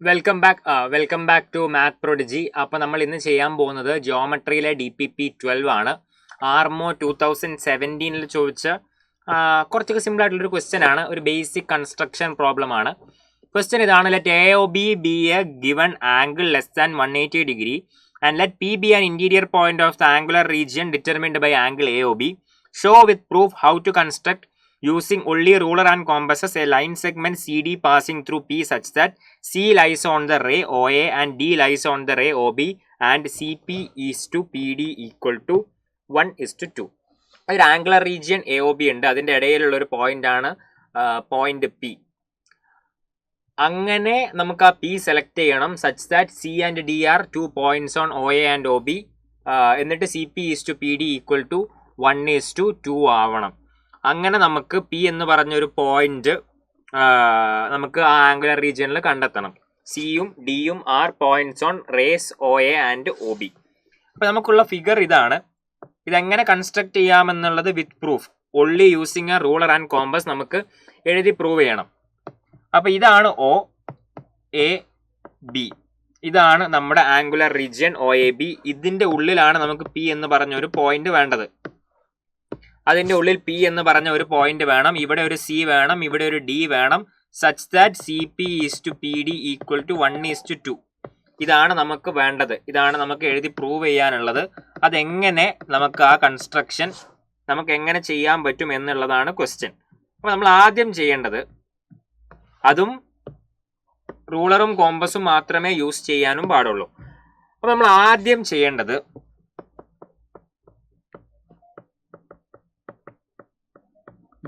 Welcome back to Math Prodigy. അപ്പോൾ നമ്മൾ ഇന്ന് ചെയ്യാൻ പോകുന്നത് ജിയോമെട്രിയിലെ DPP-12 ആണ്. ആർമോ 2017 ചോദിച്ച കുറച്ചൊക്കെ സിമ്പിൾ ആയിട്ടുള്ളൊരു ക്വസ്റ്റ്യൻ ആണ്. ഒരു ബേസിക് കൺസ്ട്രക്ഷൻ പ്രോബ്ലം ആണ്. ക്വസ്റ്റ്യൻ ഇതാണ്: let AOB be a given angle less than 180 degree and let P be an interior point of the angular region determined by angle AOB. Show with proof how to construct using only ruler and compasses a line segment CD passing through P such that C lies on the ray OA and D lies on the ray OB and CP is to PD equal to 1:2. ഒരു angular region AOB ഉണ്ട്, അതിൻ്റെ ഇടയിലുള്ള ഒരു point ആണ് point P. അങ്ങനെ നമുക്ക് ആ P select ചെയ്യണം such that C and D are 2 points on OA and OB. എന്നിട്ട് CP is to PD equal to 1:2 ആവണം. അങ്ങനെ നമുക്ക് P എന്ന് പറഞ്ഞൊരു പോയിന്റ് നമുക്ക് ആ ആംഗുലർ റീജിയനിൽ കണ്ടെത്തണം. സിയും ഡിയും are points on rays OA and OB. അപ്പോൾ നമുക്കുള്ള ഫിഗർ ഇതാണ്. ഇതെങ്ങനെ കൺസ്ട്രക്ട് ചെയ്യാമെന്നുള്ളത് with proof only using a ruler and compass നമുക്ക് എഴുതി പ്രൂവ് ചെയ്യണം. അപ്പോൾ ഇതാണ് OAB, ഇതാണ് നമ്മുടെ ആംഗുലർ റീജിയൻ OAB. ഇതിൻ്റെ ഉള്ളിലാണ് നമുക്ക് P എന്ന് പറഞ്ഞ ഒരു പോയിന്റ് വേണ്ടത്. അതിൻ്റെ ഉള്ളിൽ P എന്ന് പറഞ്ഞ ഒരു പോയിന്റ് വേണം, ഇവിടെ ഒരു C വേണം, ഇവിടെ ഒരു D വേണം, such that CP is to PD equal to 1:2. ഇതാണ് നമുക്ക് വേണ്ടത്, ഇതാണ് നമുക്ക് എഴുതി പ്രൂവ് ചെയ്യാനുള്ളത്. അതെങ്ങനെ നമുക്ക് ആ കൺസ്ട്രക്ഷൻ നമുക്ക് എങ്ങനെ ചെയ്യാൻ പറ്റും എന്നുള്ളതാണ് ക്വസ്റ്റ്യൻ. അപ്പോൾ നമ്മൾ ആദ്യം ചെയ്യേണ്ടത്, അതും റൂളറും കോമ്പസും മാത്രമേ യൂസ് ചെയ്യാനും പാടുള്ളൂ. അപ്പോൾ നമ്മൾ ആദ്യം ചെയ്യേണ്ടത്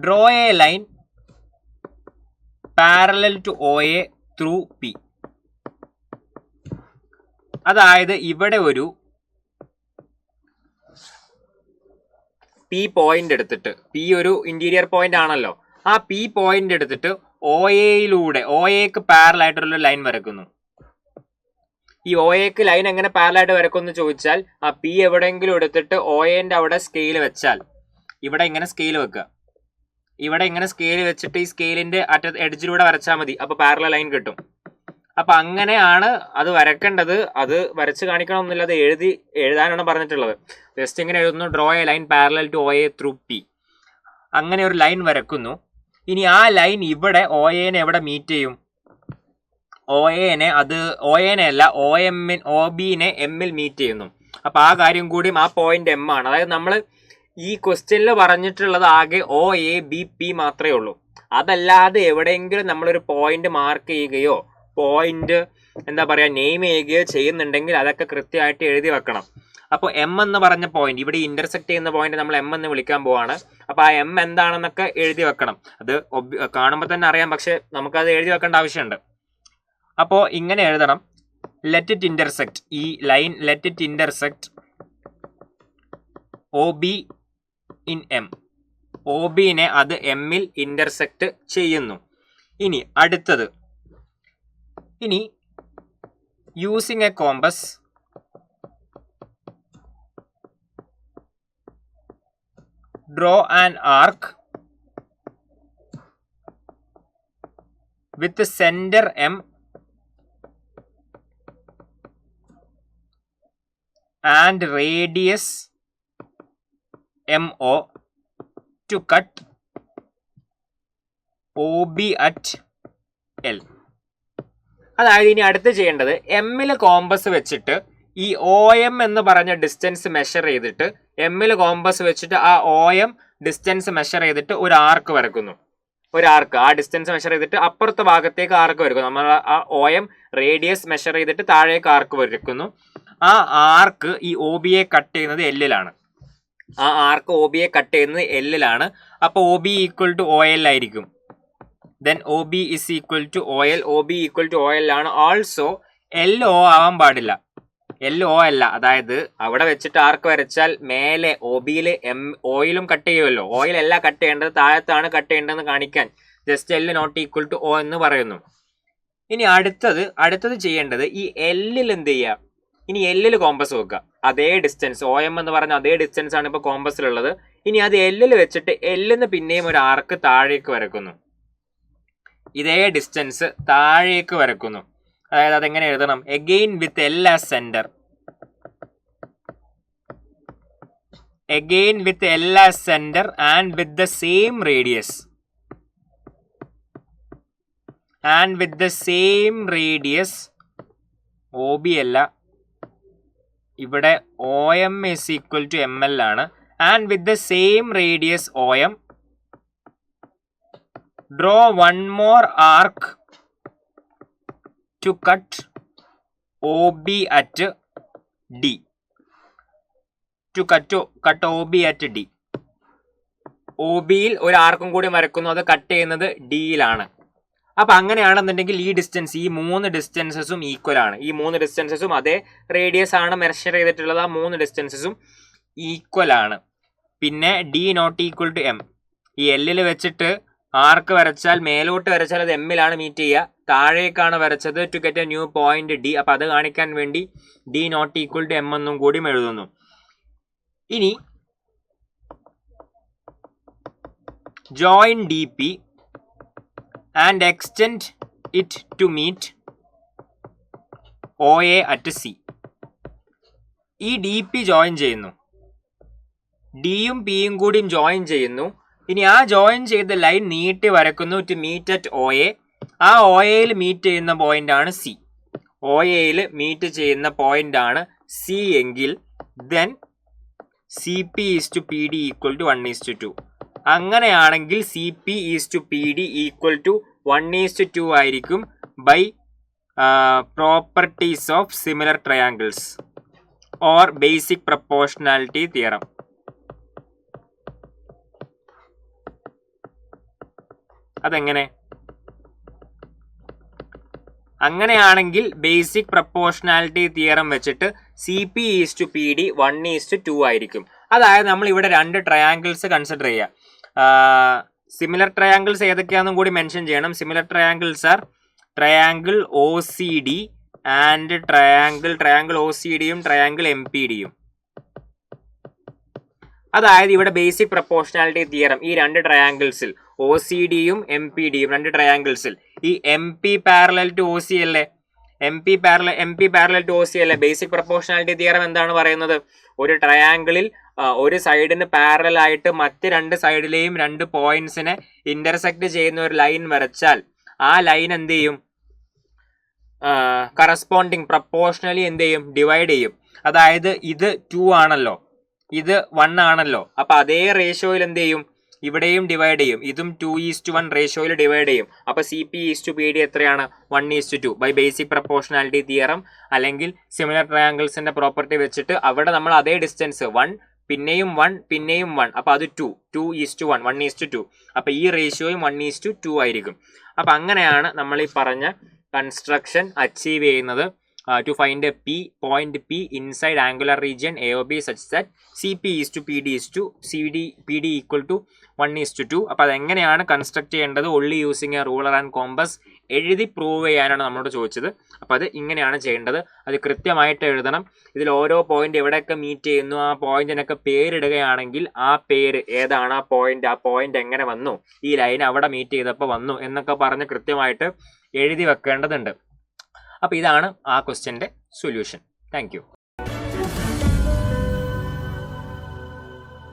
draw a line parallel to OA through P. അതായത് ഇവിടെ ഒരു P പോയിന്റ് എടുത്തിട്ട്, P ഒരു ഇന്റീരിയർ പോയിന്റ് ആണല്ലോ, ആ P പോയിന്റ് എടുത്തിട്ട് OAയിലൂടെ OAക്ക് പാരലൽ ആയിട്ടുള്ള ലൈൻ വരക്കുന്നു. ഈ OAക്ക് ലൈൻ എങ്ങനെ പാരലൽ ആയിട്ട് വരക്കുമെന്ന് ചോദിച്ചാൽ, ആ P എവിടെയെങ്കിലും എടുത്തിട്ട് OAന്റെ അവിടെ സ്കെയിൽ വെച്ചാൽ, ഇവിടെ ഇങ്ങനെ സ്കെയിൽ വെക്കുക, ഇവിടെ ഇങ്ങനെ സ്കെയിൽ വെച്ചിട്ട് ഈ സ്കെയിലിന്റെ എഡ്ജിലൂടെ വരച്ചാൽ മതി, അപ്പോൾ പാരലൽ ലൈൻ കിട്ടും. അപ്പം അങ്ങനെയാണ് അത് വരക്കേണ്ടത്. അത് വരച്ച് കാണിക്കണമെന്നില്ല, അത് എഴുതാനാണ് പറഞ്ഞിട്ടുള്ളത്. ജസ്റ്റ് ഇങ്ങനെ എഴുതുന്നു: draw a line parallel to OA through P. അങ്ങനെ ഒരു ലൈൻ വരക്കുന്നു. ഇനി ആ ലൈൻ ഇവിടെ OAനെ എവിടെ മീറ്റ് ചെയ്യും? OAനെ അല്ല, OBനെ എമ്മിൽ മീറ്റ് ചെയ്യുന്നു. അപ്പം ആ കാര്യം കൂടിയും, ആ പോയിന്റ് M ആണ്. അതായത് നമ്മൾ ഈ ക്വസ്റ്റ്യനിൽ പറഞ്ഞിട്ടുള്ളത് ആകെ OABP മാത്രമേ ഉള്ളൂ. അതല്ലാതെ എവിടെയെങ്കിലും നമ്മളൊരു പോയിന്റ് മാർക്ക് ചെയ്യുകയോ പോയിന്റ് നെയിം ചെയ്യുകയോ ചെയ്യുന്നുണ്ടെങ്കിൽ അതൊക്കെ കൃത്യമായിട്ട് എഴുതി വെക്കണം. അപ്പോൾ M എന്ന് പറഞ്ഞ പോയിന്റ്, ഇവിടെ ഇന്റർസെക്ട് ചെയ്യുന്ന പോയിന്റ് നമ്മൾ M എന്ന് വിളിക്കാൻ പോവാണ്. അപ്പോൾ ആ M എന്താണെന്നൊക്കെ എഴുതി വെക്കണം. അത് കാണുമ്പോൾ തന്നെ അറിയാം, പക്ഷെ നമുക്കത് എഴുതി വെക്കേണ്ട ആവശ്യമുണ്ട്. അപ്പോൾ ഇങ്ങനെ എഴുതണം: ലെറ്റ് ഇറ്റ് ഇന്റർസെക്ട്, ഈ line let it intersect OB in M. OBനെ അത് എമ്മിൽ ഇന്റർസെക്ട് ചെയ്യുന്നു. ഇനി അടുത്തത്, ഇനി using A compass draw an arc with centre M and radius MO to cut OB at L. അതായത് ഇനി അടുത്ത് ചെയ്യേണ്ടത്, എമ്മിൽ കോമ്പസ് വെച്ചിട്ട് ഈ OM എന്ന് പറഞ്ഞ ഡിസ്റ്റൻസ് മെഷർ ചെയ്തിട്ട്, എമ്മിൽ കോമ്പസ് വെച്ചിട്ട് ആ OM ഡിസ്റ്റൻസ് മെഷർ ചെയ്തിട്ട് ഒരു ആർക്ക് വരക്കുന്നു. ഒരു ആർക്ക്, ആ ഡിസ്റ്റൻസ് മെഷർ ചെയ്തിട്ട് അപ്പുറത്തെ ഭാഗത്തേക്ക് ആർക്ക് വരക്കുന്നു. നമ്മൾ ആ OM റേഡിയസ് മെഷർ ചെയ്തിട്ട് താഴേക്ക് ആർക്ക് വരക്കുന്നു. ആ ആർക്ക് ഈ OBയെ കട്ട് ചെയ്യുന്നത് Lലാണ്. ആ ആർക്ക് OBയെ കട്ട് ചെയ്യുന്നത് Lലാണ്. അപ്പോൾ OB ഈക്വൽ ടു OL ആയിരിക്കും. Then OB is equal to OL. OB equal to OL ആണ്. ഓൾസോ LO ആവാൻ പാടില്ല, LO അല്ല. അതായത് അവിടെ വെച്ചിട്ട് ആർക്ക് വരച്ചാൽ മേലെ OBയിൽ ഓയിലും കട്ട് ചെയ്യുമല്ലോ, ഓയിൽ അല്ല കട്ട് ചെയ്യേണ്ടത്, താഴത്താണ് കട്ട് ചെയ്യേണ്ടതെന്ന് കാണിക്കാൻ just L not equal to O എന്ന് പറയുന്നു. ഇനി അടുത്തത് ചെയ്യേണ്ടത്, ഈ Lൽ എന്ത് ചെയ്യുക? ഇനി Lൽ കോമ്പസ് വെക്കുക. അതേ ഡിസ്റ്റൻസ്, OM എന്ന് പറഞ്ഞ അതേ ഡിസ്റ്റൻസ് ആണ് ഇപ്പോൾ കോമ്പസിലുള്ളത്. ഇനി അത് Lൽ വെച്ചിട്ട് Lന്ന് പിന്നെയും ഒരു ആർക്ക് താഴേക്ക് വരക്കുന്നു. ഇതേ ഡിസ്റ്റൻസ് താഴേക്ക് വരക്കുന്നു. അതായത് അതെങ്ങനെ എഴുതണം? Again with L as centre, again with L as center and with the same radius, OB അല്ല, ഇവിടെ OM is equal to ML ആണ്, and with the same radius OM draw one more arc to cut OB at D, to cut OB at D. OBയിൽ ഒരു ആർക്കും കൂടി വരക്കുന്നു, അത് cut ചെയ്യുന്നത് ഡിയിലാണ്. അപ്പൊ അങ്ങനെയാണെന്നുണ്ടെങ്കിൽ ഈ ഡിസ്റ്റൻസ്, ഈ 3 ഡിസ്റ്റൻസസും ഈക്വൽ ആണ്. ഈ 3 ഡിസ്റ്റൻസസും അതേ റേഡിയസ് ആണ് മെഷർ ചെയ്തിട്ടുള്ളത്. ആ 3 ഡിസ്റ്റൻസസും ഈക്വൽ ആണ്. പിന്നെ D not equal to M. ഈ എല്ലിൽ വെച്ചിട്ട് ആർക്ക് വരച്ചാൽ, മേലോട്ട് വരച്ചാൽ അത് എമ്മിലാണ് മീറ്റ് ചെയ്യുക, താഴേക്കാണ് വരച്ചത് to get a new point D. അപ്പൊ അത് കാണിക്കാൻ വേണ്ടി D not equal to M എന്നും കൂടി എഴുതുന്നു. ഇനി join DP and extend it to meet OA at C. ഈ DP ജോയിൻ ചെയ്യുന്നു, ഡിയും പിയും കൂടിയും ജോയിൻ ചെയ്യുന്നു. ഇനി ആ ജോയിൻ ചെയ്ത ലൈൻ നീട്ടി വരക്കുന്നു ടു മീറ്റ് അറ്റ് OA. ആ OAയിൽ മീറ്റ് ചെയ്യുന്ന പോയിന്റ് ആണ് C. OAയിൽ മീറ്റ് ചെയ്യുന്ന പോയിന്റ് ആണ് C എങ്കിൽ then CP is to PD equal to 1:2. അങ്ങനെയാണെങ്കിൽ CP is to PD equal to 1:2 ആയിരിക്കും by properties of similar triangles or basic proportionality theorem. അതെങ്ങനെ? അങ്ങനെയാണെങ്കിൽ ബേസിക് പ്രൊപ്പോർഷണാലിറ്റി തിയറം വെച്ചിട്ട് CP is to PD 1:2 ആയിരിക്കും. അതായത് നമ്മൾ ഇവിടെ 2 ട്രയാങ്കിൾസ് കൺസിഡർ ചെയ്യുക. സിമിലർ ട്രയാങ്കിൾസ് ഏതൊക്കെയാണെന്നും കൂടി മെൻഷൻ ചെയ്യണം. Similar triangles are triangle OCD and triangle OCDയും ട്രയാങ്കിൾ MPDയും. അതായത് ഇവിടെ ബേസിക് പ്രൊപ്പോർഷണാലിറ്റി തിയറം ഈ 2 ട്രയാങ്കിൾസിൽ, OCDയും MPDയും 2 ട്രയാങ്കിൾസിൽ, ഈ MP പാരലൽ ടു OC അല്ലേ, MP പാരലൽ ടു OC അല്ലേ. ബേസിക് പ്രൊപ്പോർഷണാലിറ്റി തിയറം എന്താണ് പറയുന്നത്? ഒരു ട്രയാങ്കിളിൽ ഒരു സൈഡിന് പാരലൽ ആയിട്ട് മറ്റ് 2 സൈഡിലെയും 2 പോയിന്റ്സിനെ ഇന്റർസെക്ട് ചെയ്യുന്ന ഒരു ലൈൻ വരച്ചാൽ ആ ലൈൻ എന്ത് ചെയ്യും? കറസ്പോണ്ടിങ് പ്രൊപ്പോർഷണലി എന്ത് ചെയ്യും? ഡിവൈഡ് ചെയ്യും. അതായത് ഇത് 2 ആണല്ലോ, ഇത് 1 ആണല്ലോ. അപ്പൊ അതേ റേഷ്യോയിൽ എന്ത് ചെയ്യും? ഇവിടെയും ഡിവൈഡ് ചെയ്യും. ഇതും 2:1 റേഷ്യോയിൽ ഡിവൈഡ് ചെയ്യും. അപ്പൊ CP is to PD എത്രയാണ്? 1:2 ബൈ ബേസിക് പ്രൊപ്പോർഷണാലിറ്റി തിയറം അല്ലെങ്കിൽ സിമിലർ ട്രയാങ്കിൾസിന്റെ പ്രോപ്പർട്ടി വെച്ചിട്ട് അവിടെ നമ്മൾ അതേ ഡിസ്റ്റൻസ് 1 പിന്നെയും 1 അപ്പൊ അത് 2:1 1:2. അപ്പൊ ഈ റേഷ്യോയും 1:2 ആയിരിക്കും. അപ്പൊ അങ്ങനെയാണ് നമ്മൾ ഈ പറഞ്ഞ കൺസ്ട്രക്ഷൻ അച്ചീവ് ചെയ്യുന്നത് to find a point P inside angular region AOB such that CP is to PD is to PD equal to 1:2. അപ്പോൾ അതെങ്ങനെയാണ് കൺസ്ട്രക്ട് ചെയ്യേണ്ടത്? only using a ruler and compass എഴുതി പ്രൂവ് ചെയ്യാനാണ് നമ്മളോട് ചോദിച്ചത്. അപ്പോൾ അത് ഇങ്ങനെയാണ് ചെയ്യേണ്ടത്. അത് കൃത്യമായിട്ട് എഴുതണം. ഇതിൽ ഓരോ പോയിന്റ് എവിടെയൊക്കെ മീറ്റ് ചെയ്യുന്നു ആ പോയിന്റിനൊക്കെ പേരിടുകയാണെങ്കിൽ ആ പേര് ഏതാണ്, ആ പോയിന്റ് എങ്ങനെ വന്നു, ഈ ലൈൻ അവിടെ മീറ്റ് ചെയ്തപ്പോൾ വന്നു എന്നൊക്കെ പറഞ്ഞ് കൃത്യമായിട്ട് എഴുതി വെക്കേണ്ടതുണ്ട്. അപ്പോൾ ഇതാണ് ആ ക്വസ്റ്റ്യൻ്റെ സൊല്യൂഷൻ. Thank you.